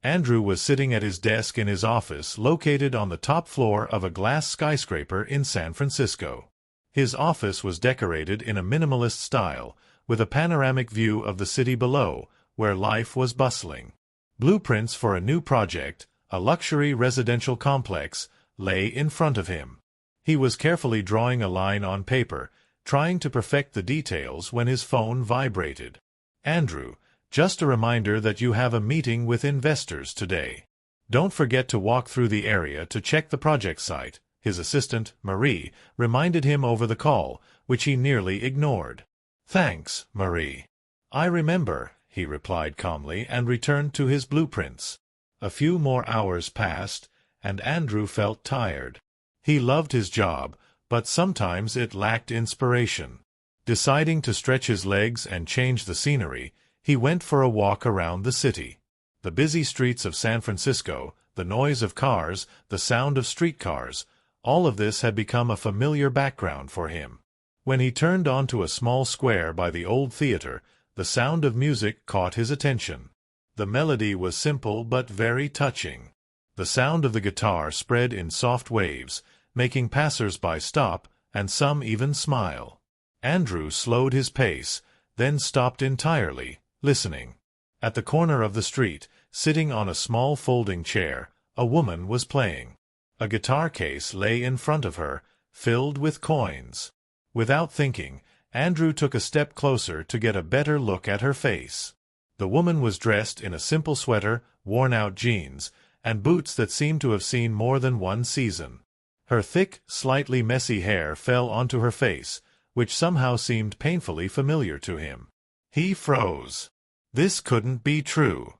Andrew was sitting at his desk in his office located on the top floor of a glass skyscraper in San Francisco. His office was decorated in a minimalist style, with a panoramic view of the city below, where life was bustling. Blueprints for a new project, a luxury residential complex, lay in front of him. He was carefully drawing a line on paper, trying to perfect the details when his phone vibrated. "Andrew, just a reminder that you have a meeting with investors today. Don't forget to walk through the area to check the project site," his assistant, Marie, reminded him over the call, which he nearly ignored. "Thanks, Marie. I remember," he replied calmly and returned to his blueprints. A few more hours passed, and Andrew felt tired. He loved his job, but sometimes it lacked inspiration. Deciding to stretch his legs and change the scenery, he went for a walk around the city. The busy streets of San Francisco, the noise of cars, the sound of streetcars, all of this had become a familiar background for him. When he turned onto a small square by the old theater, the sound of music caught his attention. The melody was simple but very touching. The sound of the guitar spread in soft waves, making passers-by stop, and some even smile. Andrew slowed his pace, then stopped entirely, listening. At the corner of the street, sitting on a small folding chair, a woman was playing. A guitar case lay in front of her, filled with coins. Without thinking, Andrew took a step closer to get a better look at her face. The woman was dressed in a simple sweater, worn-out jeans, and boots that seemed to have seen more than one season. Her thick, slightly messy hair fell onto her face, which somehow seemed painfully familiar to him. He froze. This couldn't be true.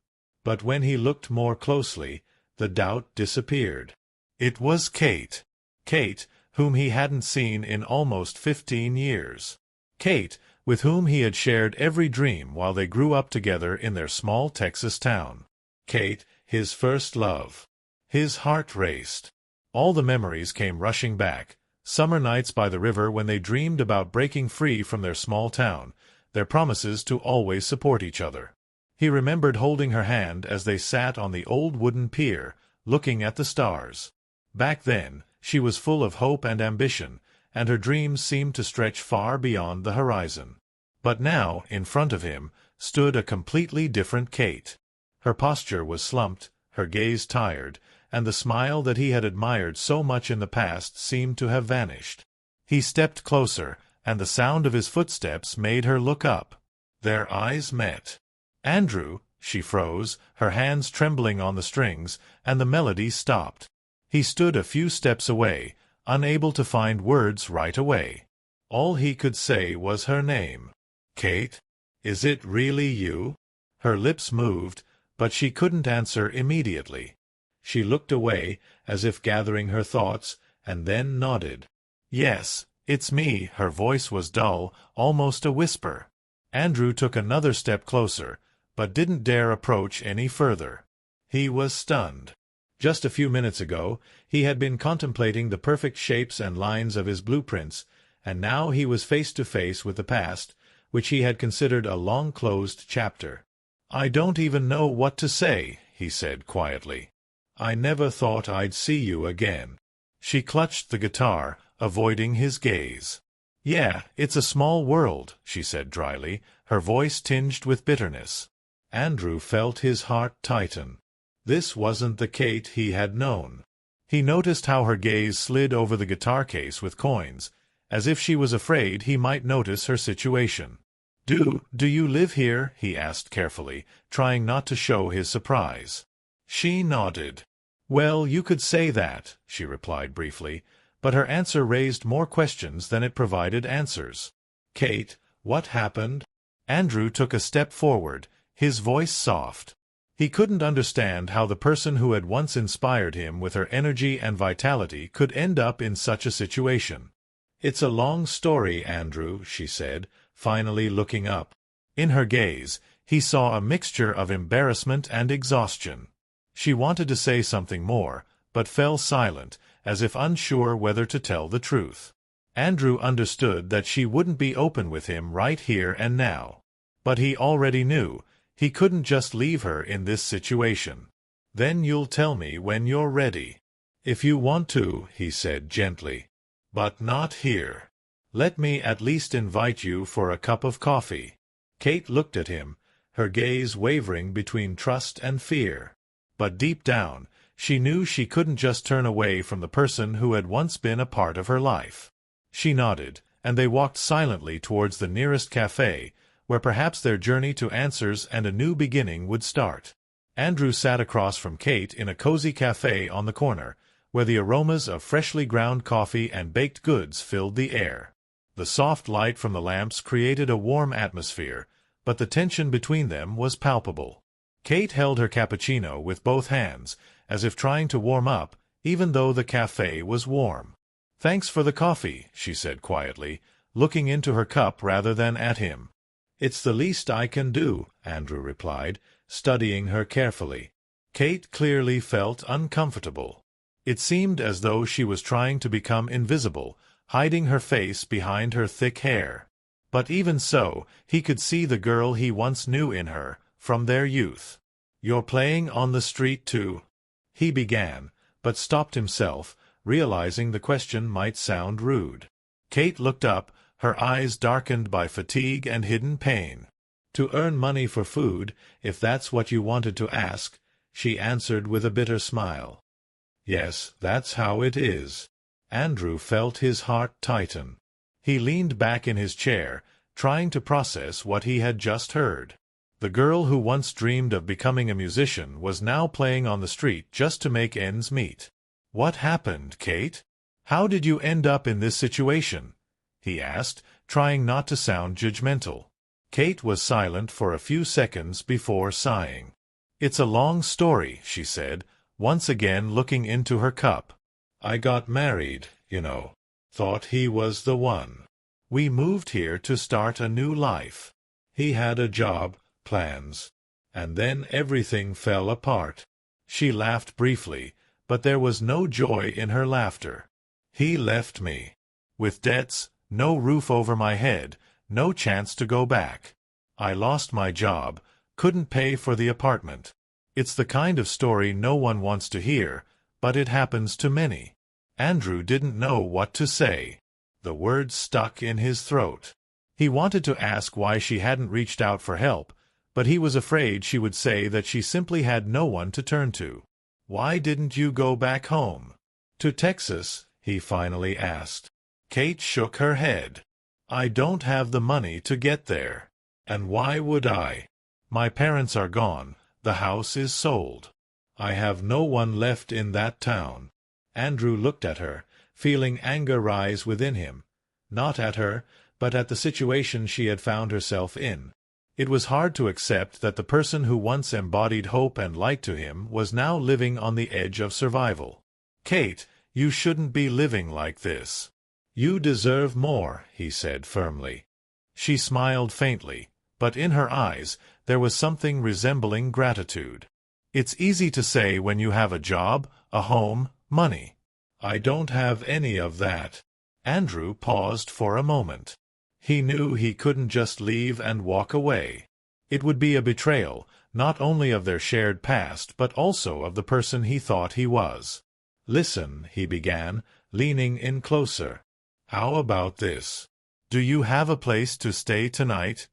But when he looked more closely, the doubt disappeared. It was Kate. Kate, whom he hadn't seen in almost 15 years. Kate, with whom he had shared every dream while they grew up together in their small Texas town. Kate, his first love. His heart raced. All the memories came rushing back. Summer nights by the river when they dreamed about breaking free from their small town, their promises to always support each other. He remembered holding her hand as they sat on the old wooden pier, looking at the stars. Back then, she was full of hope and ambition, and her dreams seemed to stretch far beyond the horizon. But now, in front of him, stood a completely different Kate. Her posture was slumped, her gaze tired, and the smile that he had admired so much in the past seemed to have vanished. He stepped closer, and the sound of his footsteps made her look up. Their eyes met. "Andrew," she froze, her hands trembling on the strings, and the melody stopped. He stood a few steps away, unable to find words right away. All he could say was her name. "Kate, is it really you?" Her lips moved, but she couldn't answer immediately. She looked away, as if gathering her thoughts, and then nodded. "Yes, it's me." Her voice was dull, almost a whisper. Andrew took another step closer, but didn't dare approach any further. He was stunned. Just a few minutes ago, he had been contemplating the perfect shapes and lines of his blueprints, and now he was face to face with the past, which he had considered a long-closed chapter. "I don't even know what to say," he said quietly. "I never thought I'd see you again." She clutched the guitar, avoiding his gaze. "Yeah, it's a small world," she said dryly, her voice tinged with bitterness. Andrew felt his heart tighten. This wasn't the Kate he had known. He noticed how her gaze slid over the guitar case with coins, as if she was afraid he might notice her situation. Do you live here?" he asked carefully, trying not to show his surprise. She nodded. "Well, you could say that," she replied briefly, but her answer raised more questions than it provided answers. "Kate, what happened?" Andrew took a step forward, his voice soft. He couldn't understand how the person who had once inspired him with her energy and vitality could end up in such a situation. "It's a long story, Andrew," she said, finally looking up. In her gaze, he saw a mixture of embarrassment and exhaustion. She wanted to say something more, but fell silent, as if unsure whether to tell the truth. Andrew understood that she wouldn't be open with him right here and now. But he already knew, he couldn't just leave her in this situation. Then you'll tell me when you're ready. If you want to, he said gently. But not here. Let me at least invite you for a cup of coffee. Kate looked at him, her gaze wavering between trust and fear. But deep down, she knew she couldn't just turn away from the person who had once been a part of her life. She nodded, and they walked silently towards the nearest cafe, where perhaps their journey to answers and a new beginning would start. Andrew sat across from Kate in a cozy cafe on the corner, where the aromas of freshly ground coffee and baked goods filled the air. The soft light from the lamps created a warm atmosphere, but the tension between them was palpable. Kate held her cappuccino with both hands, as if trying to warm up, even though the cafe was warm. "Thanks for the coffee," she said quietly, looking into her cup rather than at him. "It's the least I can do," Andrew replied, studying her carefully. Kate clearly felt uncomfortable. It seemed as though she was trying to become invisible, hiding her face behind her thick hair. But even so, he could see the girl he once knew in her, from their youth. "You're playing on the street too?" he began, but stopped himself, realizing the question might sound rude. Kate looked up, her eyes darkened by fatigue and hidden pain. "To earn money for food, if that's what you wanted to ask," she answered with a bitter smile. "Yes, that's how it is." Andrew felt his heart tighten. He leaned back in his chair, trying to process what he had just heard. The girl who once dreamed of becoming a musician was now playing on the street just to make ends meet. "What happened, Kate? How did you end up in this situation?" he asked, trying not to sound judgmental. Kate was silent for a few seconds before sighing. "It's a long story," she said, once again looking into her cup. "I got married, you know. Thought he was the one. We moved here to start a new life. He had a job, plans. And then everything fell apart." She laughed briefly, but there was no joy in her laughter. "He left me. With debts, no roof over my head, no chance to go back. I lost my job, couldn't pay for the apartment. It's the kind of story no one wants to hear, but it happens to many." Andrew didn't know what to say. The words stuck in his throat. He wanted to ask why she hadn't reached out for help, but he was afraid she would say that she simply had no one to turn to. "Why didn't you go back home?" "To Texas?" he finally asked. Kate shook her head. "I don't have the money to get there. And why would I? My parents are gone, the house is sold. I have no one left in that town." Andrew looked at her, feeling anger rise within him. Not at her, but at the situation she had found herself in. It was hard to accept that the person who once embodied hope and light to him was now living on the edge of survival. "Kate, you shouldn't be living like this. You deserve more," he said firmly. She smiled faintly, but in her eyes there was something resembling gratitude. "It's easy to say when you have a job, a home, money. I don't have any of that." Andrew paused for a moment. He knew he couldn't just leave and walk away. It would be a betrayal, not only of their shared past but also of the person he thought he was. "Listen," he began, leaning in closer. "How about this? Do you have a place to stay tonight?"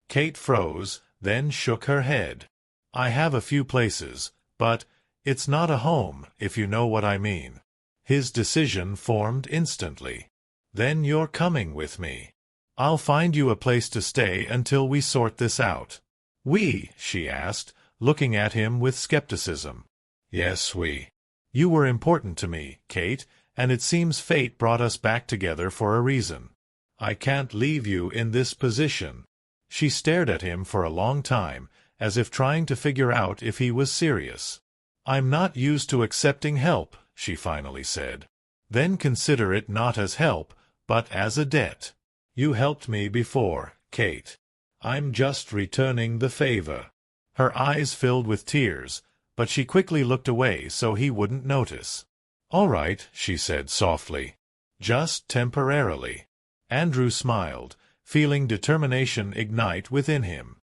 Kate froze, then shook her head. "I have a few places, but it's not a home, if you know what I mean." His decision formed instantly. "Then you're coming with me. I'll find you a place to stay until we sort this out." "We?" she asked, looking at him with skepticism. "Yes, we. You were important to me, Kate, and it seems fate brought us back together for a reason. I can't leave you in this position." She stared at him for a long time, as if trying to figure out if he was serious. "I'm not used to accepting help," she finally said. "Then consider it not as help, but as a debt. You helped me before, Kate. I'm just returning the favor." Her eyes filled with tears, but she quickly looked away so he wouldn't notice. "All right," she said softly. "Just temporarily." Andrew smiled, feeling determination ignite within him.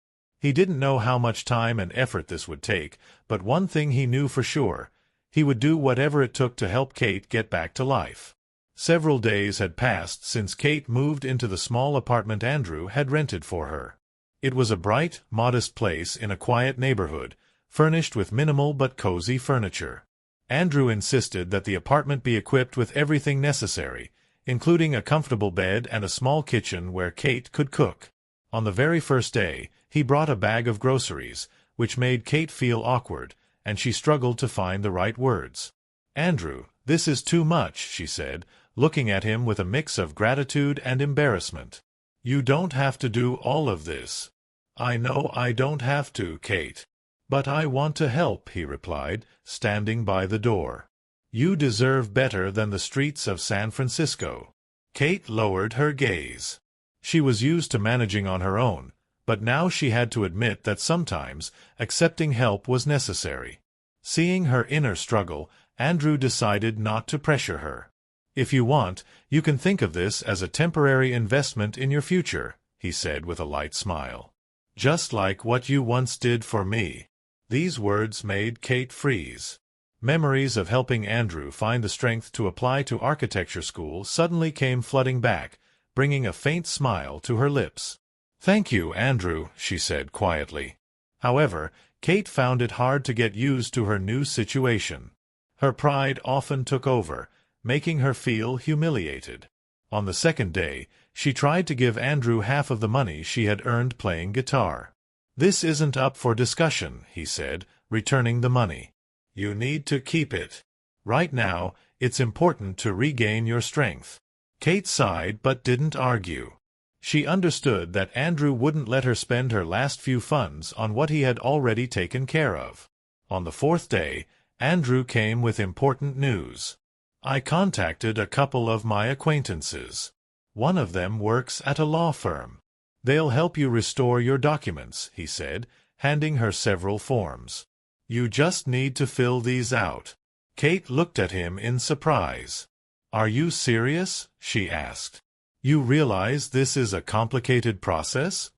He didn't know how much time and effort this would take, but one thing he knew for sure: he would do whatever it took to help Kate get back to life. Several days had passed since Kate moved into the small apartment Andrew had rented for her. It was a bright, modest place in a quiet neighborhood, furnished with minimal but cozy furniture. Andrew insisted that the apartment be equipped with everything necessary, including a comfortable bed and a small kitchen where Kate could cook. On the very first day, he brought a bag of groceries, which made Kate feel awkward, and she struggled to find the right words. "Andrew, this is too much," she said, looking at him with a mix of gratitude and embarrassment. "You don't have to do all of this." "I know I don't have to, Kate. But I want to help," he replied, standing by the door. "You deserve better than the streets of San Francisco." Kate lowered her gaze. She was used to managing on her own, but now she had to admit that sometimes accepting help was necessary. Seeing her inner struggle, Andrew decided not to pressure her. "If you want, you can think of this as a temporary investment in your future," he said with a light smile. "Just like what you once did for me." These words made Kate freeze. Memories of helping Andrew find the strength to apply to architecture school suddenly came flooding back, bringing a faint smile to her lips. "Thank you, Andrew," she said quietly. However, Kate found it hard to get used to her new situation. Her pride often took over, making her feel humiliated. On the second day, she tried to give Andrew half of the money she had earned playing guitar. "This isn't up for discussion," he said, returning the money. "You need to keep it. Right now, it's important to regain your strength." Kate sighed but didn't argue. She understood that Andrew wouldn't let her spend her last few funds on what he had already taken care of. On the fourth day, Andrew came with important news. "I contacted a couple of my acquaintances. One of them works at a law firm. They'll help you restore your documents," he said, handing her several forms. "You just need to fill these out." Kate looked at him in surprise. "Are you serious?" she asked. "You realize this is a complicated process?"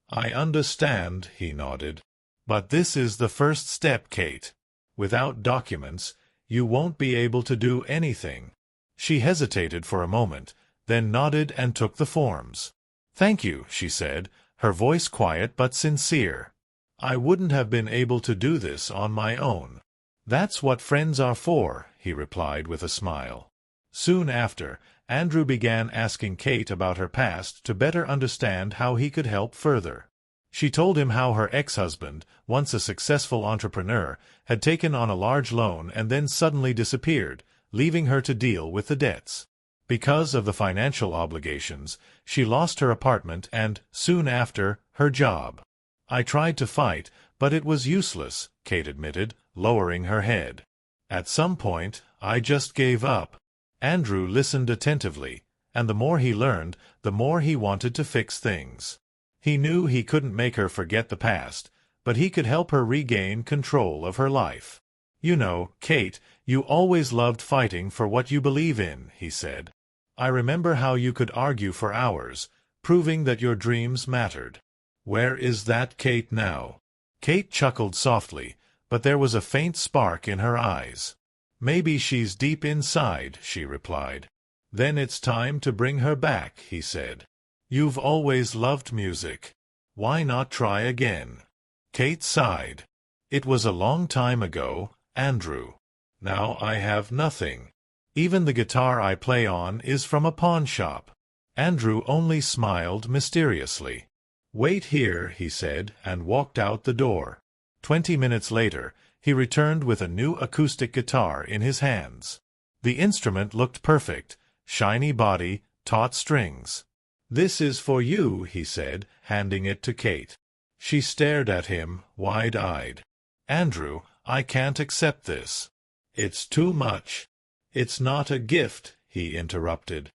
"I understand," he nodded. "But this is the first step, Kate. Without documents, you won't be able to do anything." She hesitated for a moment, then nodded and took the forms. "Thank you," she said, her voice quiet but sincere. "I wouldn't have been able to do this on my own." "That's what friends are for," he replied with a smile. Soon after, Andrew began asking Kate about her past to better understand how he could help further. She told him how her ex-husband, once a successful entrepreneur, had taken on a large loan and then suddenly disappeared, leaving her to deal with the debts. Because of the financial obligations, she lost her apartment and, soon after, her job. "I tried to fight, but it was useless," Kate admitted, lowering her head. "At some point, I just gave up." Andrew listened attentively, and the more he learned, the more he wanted to fix things. He knew he couldn't make her forget the past, but he could help her regain control of her life. "You know, Kate, you always loved fighting for what you believe in," he said. "I remember how you could argue for hours, proving that your dreams mattered. Where is that Kate now?" Kate chuckled softly, but there was a faint spark in her eyes. "Maybe she's deep inside," she replied. "Then it's time to bring her back," he said. "You've always loved music. Why not try again?" Kate sighed. "It was a long time ago, Andrew. Now I have nothing. Even the guitar I play on is from a pawn shop." Andrew only smiled mysteriously. "Wait here," he said, and walked out the door. 20 minutes later, he returned with a new acoustic guitar in his hands. The instrument looked perfect, shiny body, taut strings. "This is for you," he said, handing it to Kate. She stared at him, wide-eyed. "Andrew, I can't accept this. It's too much." "It's not a gift," he interrupted.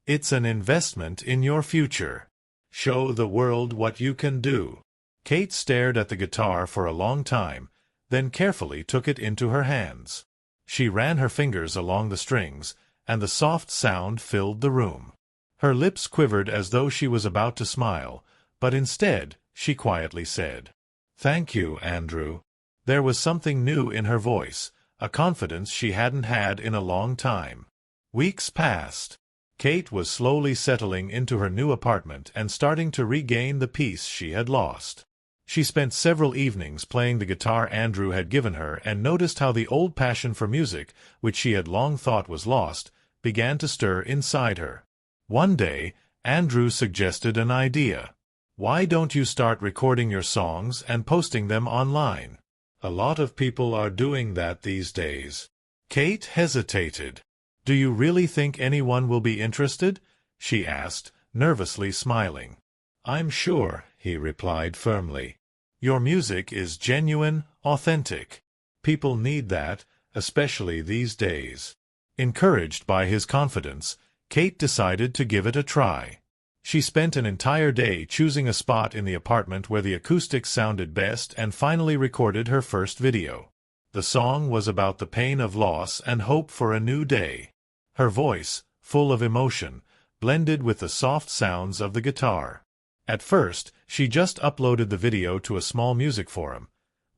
"It's an investment in your future. Show the world what you can do." Kate stared at the guitar for a long time, then carefully took it into her hands. She ran her fingers along the strings, and the soft sound filled the room. Her lips quivered as though she was about to smile, but instead she quietly said. "Thank you, Andrew." There was something new in her voice, a confidence she hadn't had in a long time. Weeks passed. Kate was slowly settling into her new apartment and starting to regain the peace she had lost. She spent several evenings playing the guitar Andrew had given her and noticed how the old passion for music, which she had long thought was lost, began to stir inside her. One day, Andrew suggested an idea. "Why don't you start recording your songs and posting them online? A lot of people are doing that these days." Kate hesitated. "Do you really think anyone will be interested?" she asked, nervously smiling. "I'm sure," he replied firmly. "Your music is genuine, authentic. People need that, especially these days." Encouraged by his confidence, Kate decided to give it a try. She spent an entire day choosing a spot in the apartment where the acoustics sounded best and finally recorded her first video. The song was about the pain of loss and hope for a new day. Her voice, full of emotion, blended with the soft sounds of the guitar. At first, she just uploaded the video to a small music forum,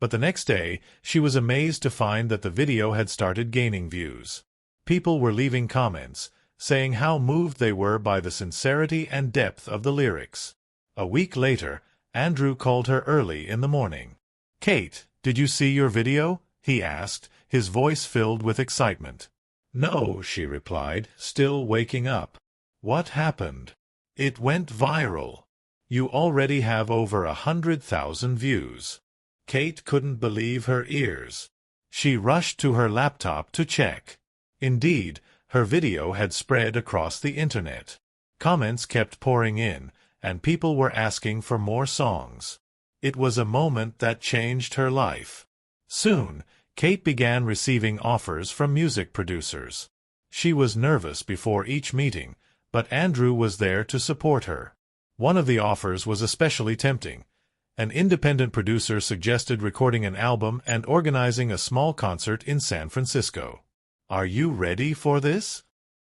but the next day, she was amazed to find that the video had started gaining views. People were leaving comments, saying how moved they were by the sincerity and depth of the lyrics. A week later, Andrew called her early in the morning. "Kate, did you see your video?" he asked, his voice filled with excitement. "No," she replied, still waking up. "What happened?" "It went viral. You already have over 100,000 views." Kate couldn't believe her ears. She rushed to her laptop to check. Indeed, her video had spread across the internet. Comments kept pouring in, and people were asking for more songs. It was a moment that changed her life. Soon, Kate began receiving offers from music producers. She was nervous before each meeting, but Andrew was there to support her. One of the offers was especially tempting. An independent producer suggested recording an album and organizing a small concert in San Francisco. "Are you ready for this?"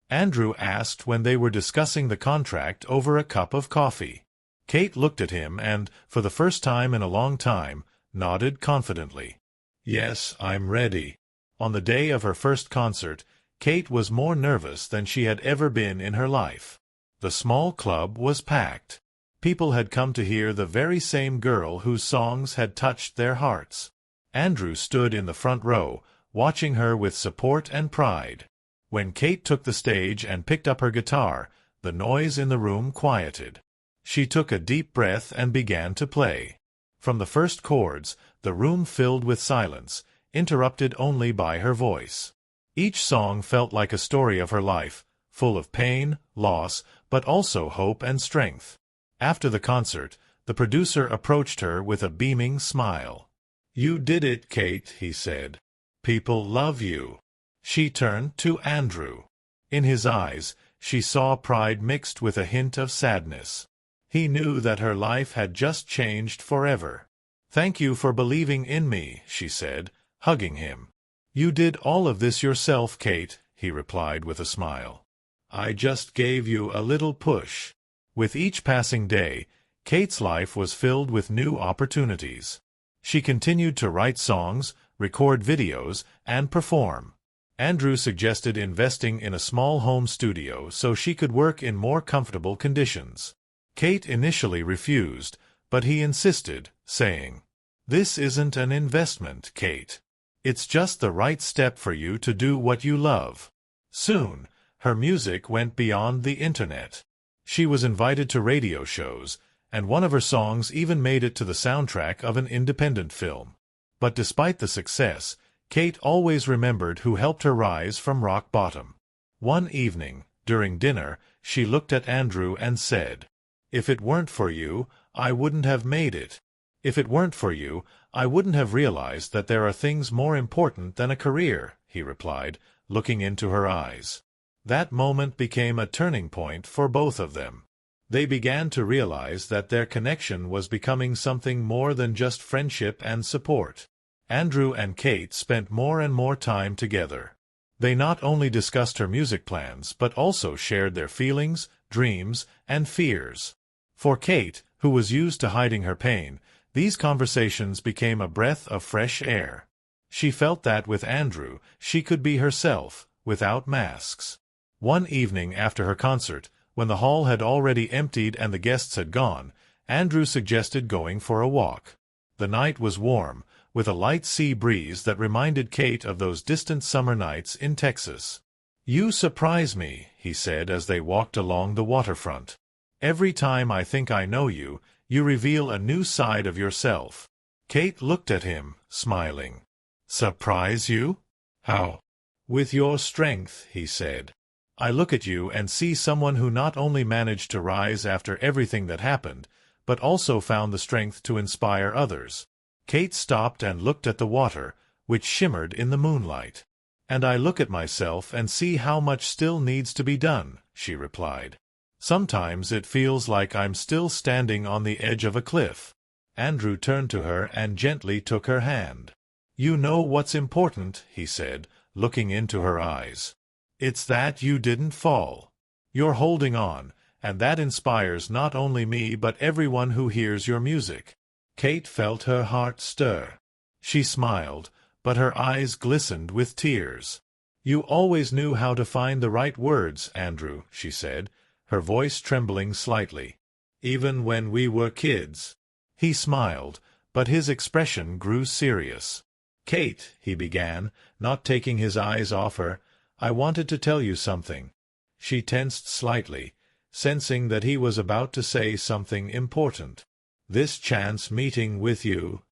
Andrew asked when they were discussing the contract over a cup of coffee. Kate looked at him and, for the first time in a long time, nodded confidently. "Yes, I'm ready." On the day of her first concert, Kate was more nervous than she had ever been in her life. The small club was packed. People had come to hear the very same girl whose songs had touched their hearts. Andrew stood in the front row, watching her with support and pride. When Kate took the stage and picked up her guitar, the noise in the room quieted. She took a deep breath and began to play. From the first chords, the room filled with silence, interrupted only by her voice. Each song felt like a story of her life, full of pain, loss, but also hope and strength. After the concert, the producer approached her with a beaming smile. "You did it, Kate," he said. "People love you." She turned to Andrew. In his eyes, she saw pride mixed with a hint of sadness. He knew that her life had just changed forever. "Thank you for believing in me," she said, hugging him. "You did all of this yourself, Kate," he replied with a smile. "I just gave you a little push." With each passing day, Kate's life was filled with new opportunities. She continued to write songs, record videos, and perform. Andrew suggested investing in a small home studio so she could work in more comfortable conditions. Kate initially refused, but he insisted, saying, "This isn't an investment, Kate. It's just the right step for you to do what you love." Soon, her music went beyond the internet. She was invited to radio shows, and one of her songs even made it to the soundtrack of an independent film. But despite the success, Kate always remembered who helped her rise from rock bottom. One evening, during dinner, she looked at Andrew and said, "If it weren't for you, I wouldn't have made it. If it weren't for you, I wouldn't have realized that there are things more important than a career," he replied, looking into her eyes. That moment became a turning point for both of them. They began to realize that their connection was becoming something more than just friendship and support. Andrew and Kate spent more and more time together. They not only discussed her music plans but also shared their feelings, dreams, and fears. For Kate, who was used to hiding her pain, these conversations became a breath of fresh air. She felt that with Andrew, she could be herself, without masks. One evening after her concert, when the hall had already emptied and the guests had gone, Andrew suggested going for a walk. The night was warm, with a light sea breeze that reminded Kate of those distant summer nights in Texas. "You surprise me," he said as they walked along the waterfront. "Every time I think I know you, you reveal a new side of yourself." Kate looked at him, smiling. "Surprise you? How?" "With your strength," he said. "I look at you and see someone who not only managed to rise after everything that happened, but also found the strength to inspire others." Kate stopped and looked at the water, which shimmered in the moonlight. "And I look at myself and see how much still needs to be done," she replied. "Sometimes it feels like I'm still standing on the edge of a cliff." Andrew turned to her and gently took her hand. "You know what's important," he said, looking into her eyes. "It's that you didn't fall. You're holding on, and that inspires not only me but everyone who hears your music." Kate felt her heart stir. She smiled, but her eyes glistened with tears. "You always knew how to find the right words, Andrew," she said, her voice trembling slightly. "Even when we were kids." He smiled, but his expression grew serious. "Kate," he began, not taking his eyes off her, "I wanted to tell you something." She tensed slightly, sensing that he was about to say something important. "This chance meeting with you—"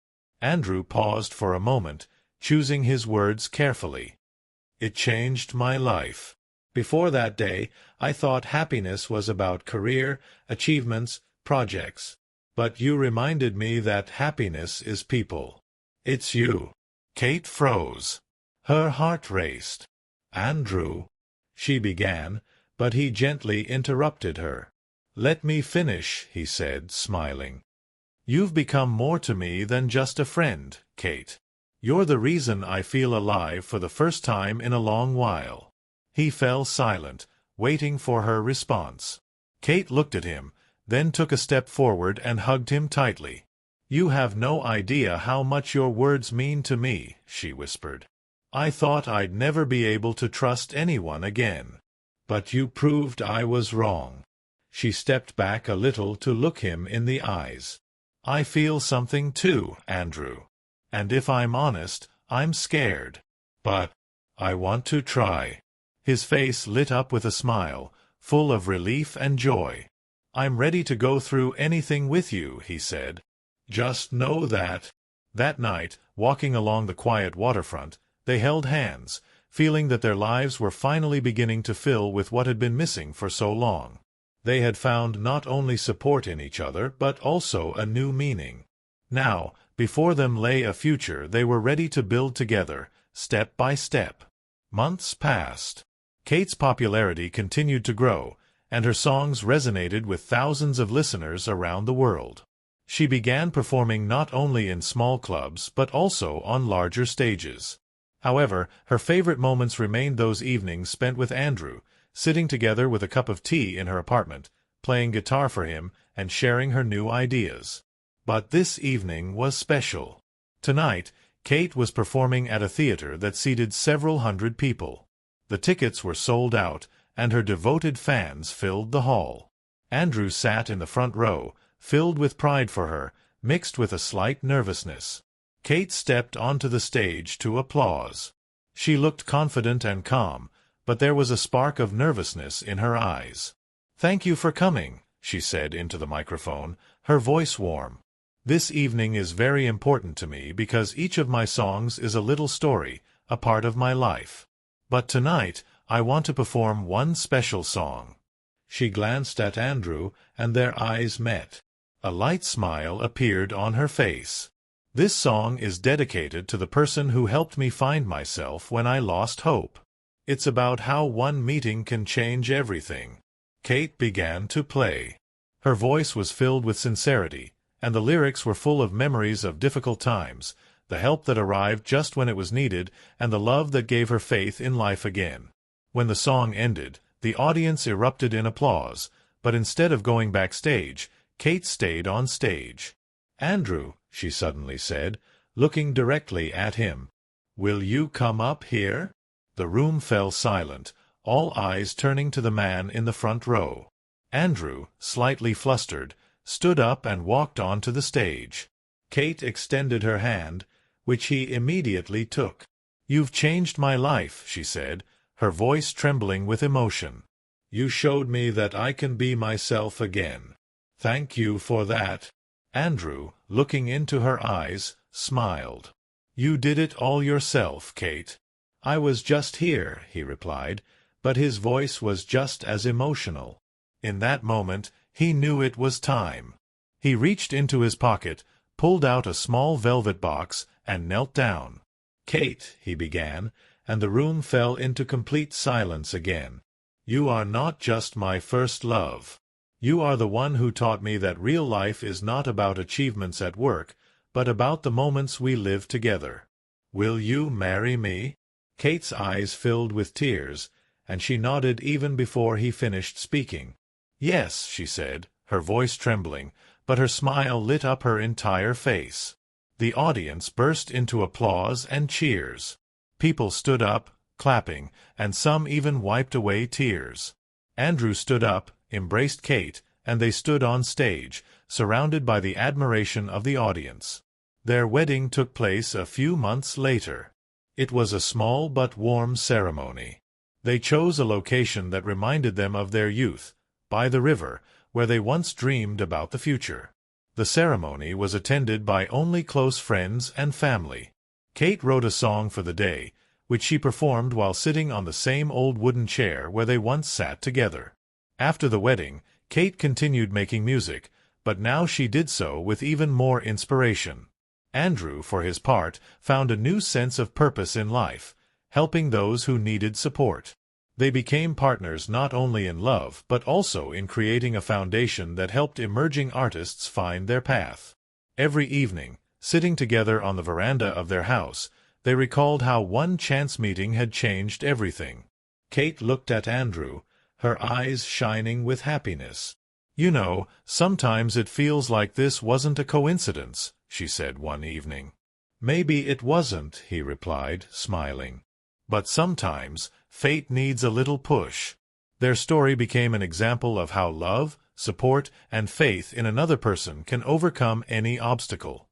Andrew paused for a moment, choosing his words carefully. "It changed my life. Before that day, I thought happiness was about career, achievements, projects. But you reminded me that happiness is people. It's you." Kate froze. Her heart raced. "Andrew," she began, but he gently interrupted her. "Let me finish," he said, smiling. "You've become more to me than just a friend, Kate. You're the reason I feel alive for the first time in a long while." He fell silent, waiting for her response. Kate looked at him, then took a step forward and hugged him tightly. "You have no idea how much your words mean to me," she whispered. "I thought I'd never be able to trust anyone again. But you proved I was wrong." She stepped back a little to look him in the eyes. "I feel something too, Andrew. And if I'm honest, I'm scared. But I want to try." His face lit up with a smile, full of relief and joy. "I'm ready to go through anything with you," he said. "Just know that." That night, walking along the quiet waterfront, they held hands, feeling that their lives were finally beginning to fill with what had been missing for so long. They had found not only support in each other, but also a new meaning. Now, before them lay a future they were ready to build together, step by step. Months passed. Kate's popularity continued to grow, and her songs resonated with thousands of listeners around the world. She began performing not only in small clubs but also on larger stages. However, her favorite moments remained those evenings spent with Andrew, sitting together with a cup of tea in her apartment, playing guitar for him and sharing her new ideas. But this evening was special. Tonight, Kate was performing at a theater that seated several hundred people. The tickets were sold out, and her devoted fans filled the hall. Andrew sat in the front row, filled with pride for her, mixed with a slight nervousness. Kate stepped onto the stage to applause. She looked confident and calm, but there was a spark of nervousness in her eyes. "Thank you for coming," she said into the microphone, her voice warm. "This evening is very important to me because each of my songs is a little story, a part of my life. But tonight, I want to perform one special song." She glanced at Andrew, and their eyes met. A light smile appeared on her face. "This song is dedicated to the person who helped me find myself when I lost hope. It's about how one meeting can change everything." Kate began to play. Her voice was filled with sincerity, and the lyrics were full of memories of difficult times, the help that arrived just when it was needed, and the love that gave her faith in life again. When the song ended, the audience erupted in applause, but instead of going backstage, Kate stayed on stage. "Andrew," she suddenly said, looking directly at him, "will you come up here?" The room fell silent, all eyes turning to the man in the front row. Andrew, slightly flustered, stood up and walked onto the stage. Kate extended her hand, which he immediately took. "You've changed my life," she said, her voice trembling with emotion. "You showed me that I can be myself again. Thank you for that." Andrew, looking into her eyes, smiled. "You did it all yourself, Kate." "I was just here," he replied, but his voice was just as emotional. In that moment, he knew it was time. He reached into his pocket, pulled out a small velvet box, and knelt down. "Kate," he began, and the room fell into complete silence again. "You are not just my first love. You are the one who taught me that real life is not about achievements at work, but about the moments we live together. Will you marry me?" Kate's eyes filled with tears, and she nodded even before he finished speaking. "Yes," she said, her voice trembling, but her smile lit up her entire face. The audience burst into applause and cheers. People stood up, clapping, and some even wiped away tears. Andrew stood up, embraced Kate, and they stood on stage, surrounded by the admiration of the audience. Their wedding took place a few months later. It was a small but warm ceremony. They chose a location that reminded them of their youth, by the river, where they once dreamed about the future. The ceremony was attended by only close friends and family. Kate wrote a song for the day, which she performed while sitting on the same old wooden chair where they once sat together. After the wedding, Kate continued making music, but now she did so with even more inspiration. Andrew, for his part, found a new sense of purpose in life, helping those who needed support. They became partners not only in love but also in creating a foundation that helped emerging artists find their path. Every evening, sitting together on the veranda of their house, they recalled how one chance meeting had changed everything. Kate looked at Andrew, her eyes shining with happiness. "You know, sometimes it feels like this wasn't a coincidence," she said one evening. "Maybe it wasn't," he replied, smiling. "But sometimes fate needs a little push." Their story became an example of how love, support, and faith in another person can overcome any obstacle.